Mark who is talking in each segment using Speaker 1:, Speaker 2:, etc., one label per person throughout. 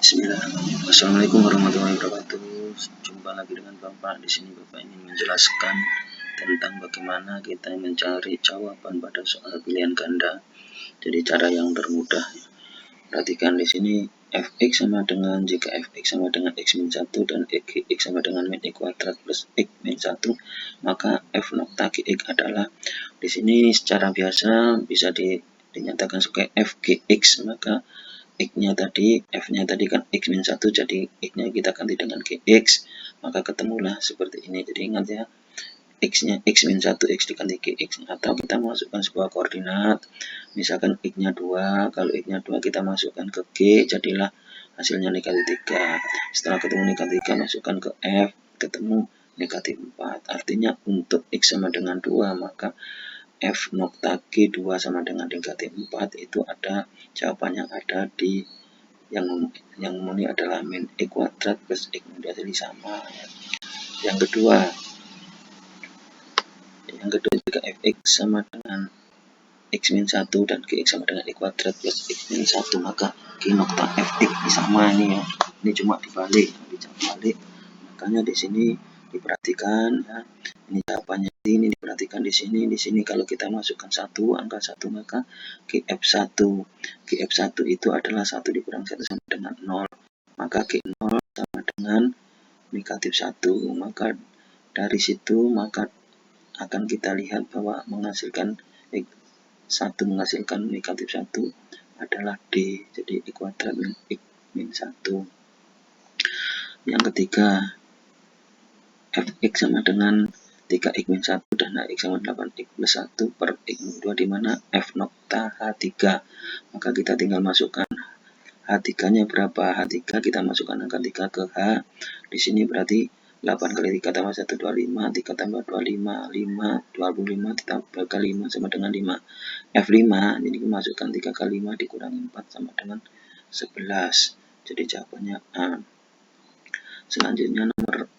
Speaker 1: Bismillahirrahmanirrahim. Assalamualaikum warahmatullahi wabarakatuh. Jumpa lagi dengan Bapak. Di sini Bapak ingin menjelaskan tentang bagaimana kita mencari jawaban pada soal pilihan ganda. Jadi cara yang termudah. Perhatikan di sini fx sama dengan jika fx sama dengan x min 1 dan gx sama dengan min x kuadrat plus x min 1, maka f nokta gx adalah di sini secara biasa bisa dinyatakan sebagai fgx, maka x-nya tadi, f-nya tadi kan x min 1, jadi x-nya kita ganti dengan gx, maka ketemulah seperti ini. Jadi ingat ya, x-nya x min 1, x diganti gx, atau kita masukkan sebuah koordinat, misalkan x-nya 2, kalau x-nya 2 kita masukkan ke g, jadilah hasilnya negatif 3. Setelah ketemu negatif 3, masukkan ke f, ketemu negatif 4. Artinya untuk x sama dengan 2, maka f nokta G 2 sama dengan negatif 4 itu ada jawaban yang ada di yang ini adalah min x kuadrat plus x min 2, jadi sama. Yang kedua jika fx sama dengan x min 1 dan gx sama dengan x kuadrat plus x min 1, maka g nokta fx sama ini ya. Ini cuma dibalik, makanya di sini diperhatikan ya. Ini jawabannya ini diperhatikan di sini kalau kita masukkan angka 1, maka gf1 itu adalah 1 dikurang 1 sama dengan 0, maka g0 sama dengan negatif 1. Maka dari situ maka akan kita lihat bahwa menghasilkan x1 menghasilkan negatif 1 adalah d, jadi x kuadrat min x min 1. Yang ketiga, fx sama dengan 3x min 1 dan hx sama 8x plus 1 per x min 2, di mana f nokta h3. Maka kita tinggal masukkan h3-nya berapa? H3 kita masukkan angka 3 ke h. Di sini berarti 8 kali 3 tambah 1 25, 3 tambah 25 5, 25 ditambah ke 5 sama dengan 5. F5 ini masukkan 3 kali 5 dikurangi 4 sama dengan 11. Jadi jawabannya A. Selanjutnya nomor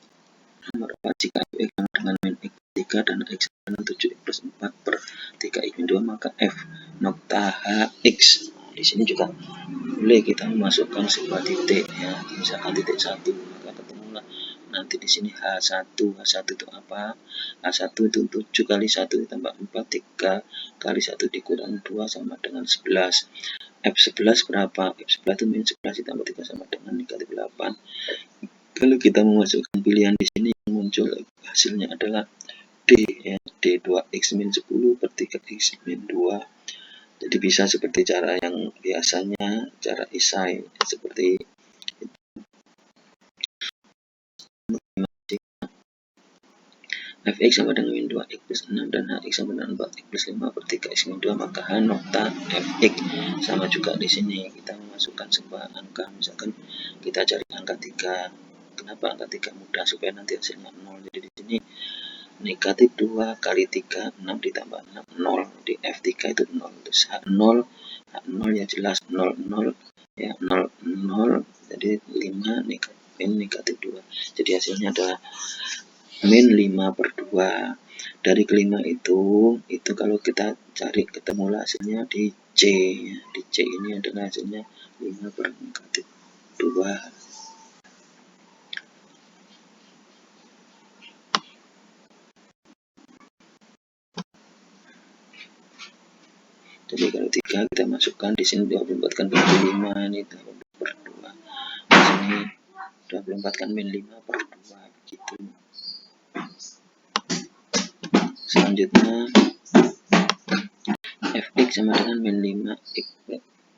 Speaker 1: 4, jika fx sama dengan min x 3 dan x sama dengan 7x plus 4 per 3x min 2, maka f nokta hx. Di sini juga boleh kita memasukkan sebuah titik ya, misalkan titik 1, maka ketemulah nanti di sini h1 itu apa? H1 itu 7 kali 1 ditambah 4, 3 kali 1 dikurangi 2 sama dengan 11. F11 berapa? F11 itu min 11 ditambah 3 sama dengan negatif 8. Kalau kita memasukkan pilihan di sini, yang muncul hasilnya adalah D ya, D2x min 10 per 3x min 2. Jadi bisa seperti cara yang biasanya, cara esai seperti itu. Fx sama dengan min 2x plus 6 dan hx sama dengan 4x plus 5 per 3x min 2, maka h nokta fx sama juga di sini. Kita memasukkan sebuah angka, misalkan kita cari angka 3. Kenapa angka 3 mudah? Supaya nanti hasilnya 0. Jadi di sini negatif 2 kali 3, 6 ditambah 6, 0. Di F3 itu 0. Terus H0 ya jelas 0, 0 ya 0, 0. Jadi 5 negatif 2. Jadi hasilnya adalah min 5 per 2. Dari kelima itu kalau kita cari ketemu hasilnya di C. Di C ini adalah hasilnya 5 per negatif 2. Jadi kalau 3 kita masukkan di sini 24 kan min 5, ini 20 per 2. Di sini 24 kan min 5 per 2 begitu. Selanjutnya fx sama dengan min 5 x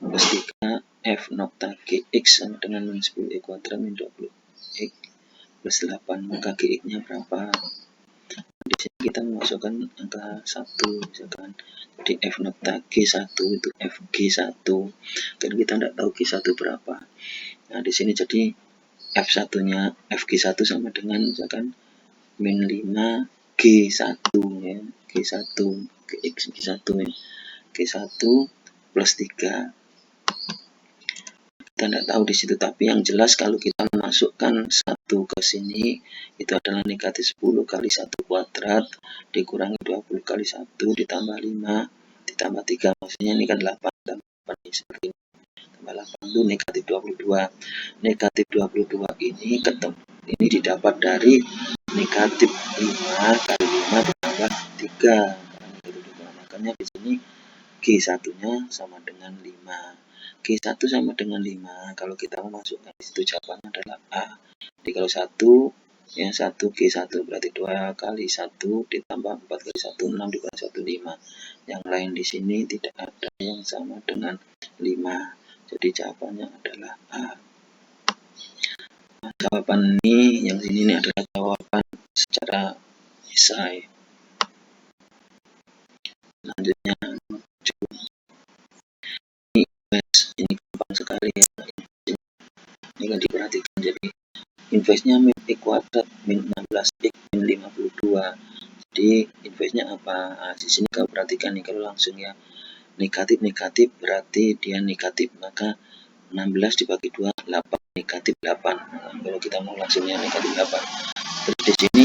Speaker 1: plus 3, f nokta gx sama dengan min 10 x kuadrat min 20 x plus 8, maka gx nya berapa? Di sini kita memasukkan angka 1 misalkan, jadi f nokta g1 itu fg1, kan kita tidak tahu g1 berapa. Nah di sini jadi f1 nya fg1 sama dengan misalkan min 5 g1 ya, g1 g1 ya, g1 plus 3. Kita tidak tahu di situ, tapi yang jelas kalau kita memasukkan 1 ke sini itu adalah negatif 10 kali 1 kuadrat dikurangi 20 kali 1 ditambah 5 ditambah 3, maksudnya ini kan 8 tambah 8 seperti ini, tambah 8 itu negatif 22. Negatif 22 ini didapat dari negatif 5 kali 5 ditambah 3. Makanya di sini G1-nya sama dengan 5. G1 sama dengan 5. Kalau kita memasukkan di situ jawabannya adalah A. Jadi kalau 1 G1 berarti 2 kali 1 ditambah 4 kali 1 6 dikurangi 1 5. Yang lain di sini tidak ada yang sama dengan 5. Jadi jawabannya adalah A. Nah, jawaban ini yang sini adalah jawaban secara esai. Selanjutnya ini gampang sekali ya. Ini kan diperhatikan, jadi investnya min X kuadrat min 16X min 52. Jadi investnya apa? Nah, di sini kalau perhatikan nih, kalau langsung ya negatif berarti dia negatif, maka 16 dibagi 2 8 negatif 8. Nah, kalau kita mau langsungnya negatif 8. Terus di sini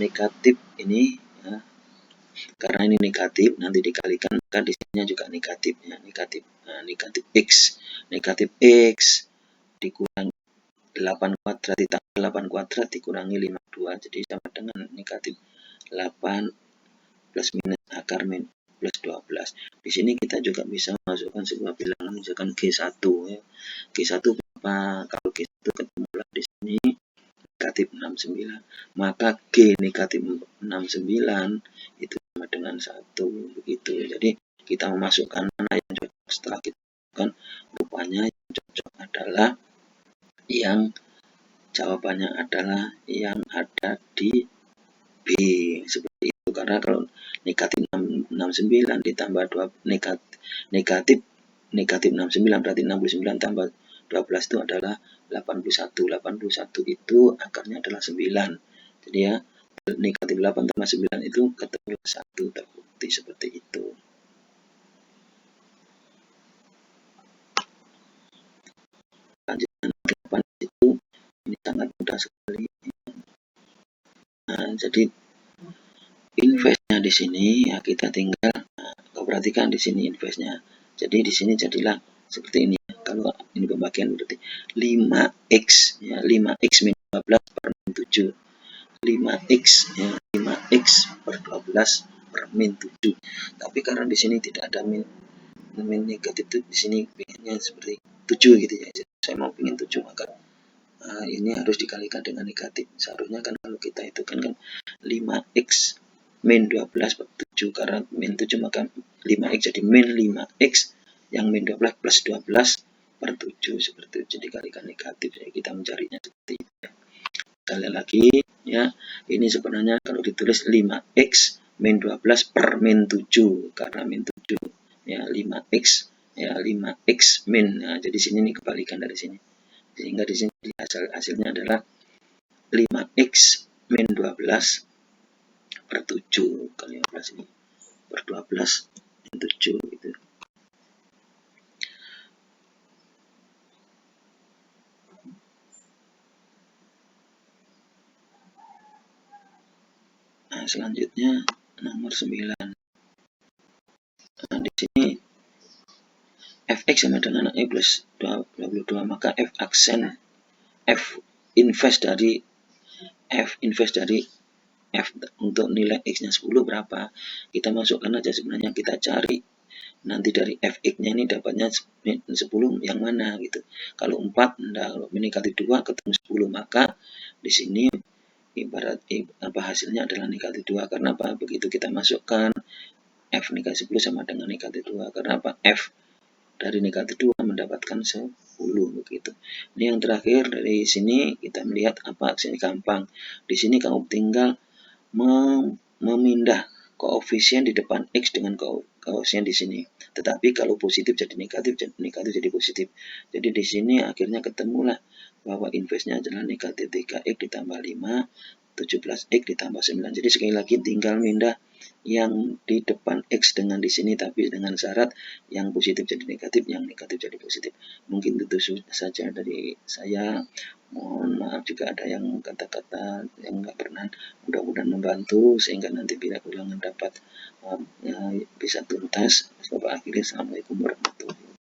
Speaker 1: negatif ini ya, karena ini negatif nanti dikalikan maka di sini juga negatif ya, negatif. Nah, negatif X dikurangi 8 kuadrat ditambah 8 kuadrat dikurangi 52, jadi sama dengan negatif 8 plus minus akar min plus 12. Di sini kita juga bisa masukkan sebuah bilangan, misalkan G1 ya. G1 berapa? Kalau G1 ketemulah di sini negatif 69, maka G negatif 69 itu sama dengan 1, begitu. Jadi kita memasukkan mana yang cocok. Setelah kita masukkan, rupanya yang cocok adalah yang jawabannya adalah yang ada di B, seperti itu. Karena kalau negatif 69 ditambah 2 negatif 69 berarti 69 tambah 12 itu adalah 81. 81 itu akarnya adalah 9. Jadi ya negatif 8 tambah 9 itu ketemu 1, terbukti seperti itu. Lanjutkan ke depan itu ini sangat mudah sekali. Nah, jadi investnya di sini ya kita tinggal perhatikan di sini investnya. Jadi di sini jadilah seperti ini. Kalau ini pembagian berarti 5x ya, 5x min 12 per min 7. 5x ya, 5x per 12 per min 7. Tapi karena di sini tidak ada min negatif itu, di sini pinginnya seperti 7 gitu ya. Saya mau pingin 7, maka ini harus dikalikan dengan negatif. Seharusnya kan kalau kita itu kan 5x min 12 per 7, karena min 7 maka 5x jadi min 5x yang min 12 plus 12 per 7 seperti itu. Jadi kalikan negatif, jadi kita mencarinya seperti itu. Sekali lagi ya, ini sebenarnya kalau ditulis 5x min 12 per min 7 karena min 7 ya, 5x ya, 5x min. Nah, jadi sini ini kebalikan dari sini. Sehingga di sini hasilnya adalah 5x min 12 per 7 kali 15 ini per 12 min 7 gitu. Nah, selanjutnya nomor 9. Nah, di sini fx sama dengan e plus 22, maka f aksen f invest dari f untuk nilai x-nya 10 berapa? Kita masukkan aja, sebenarnya kita cari nanti dari fx-nya ini dapatnya 10 yang mana gitu. Kalau 4 enggak, kalau negatif 2 ketemu 10, maka di sini ibarat hasilnya adalah negatif 2. Karena apa? Begitu kita masukkan f negatif 10 sama dengan negatif 2. Karena apa? F dari negatif 2 mendapatkan 10 begitu. Ini yang terakhir dari sini kita melihat apa aksinya gampang. Di sini kamu tinggal memindah koefisien di depan X dengan koefisien di sini. Tetapi kalau positif jadi negatif jadi positif. Jadi di sini akhirnya ketemulah bahwa investnya adalah negatif 3X ditambah 5, 17X ditambah 9. Jadi sekali lagi tinggal mindah yang di depan X dengan di sini, tapi dengan syarat yang positif jadi negatif, yang negatif jadi positif. Mungkin itu saja dari saya. Mohon maaf jika ada yang kata-kata yang nggak pernah, mudah-mudahan membantu sehingga nanti bila ulangan dapat bisa tuntas. Sampai akhirnya, assalamualaikum warahmatullahi wabarakatuh.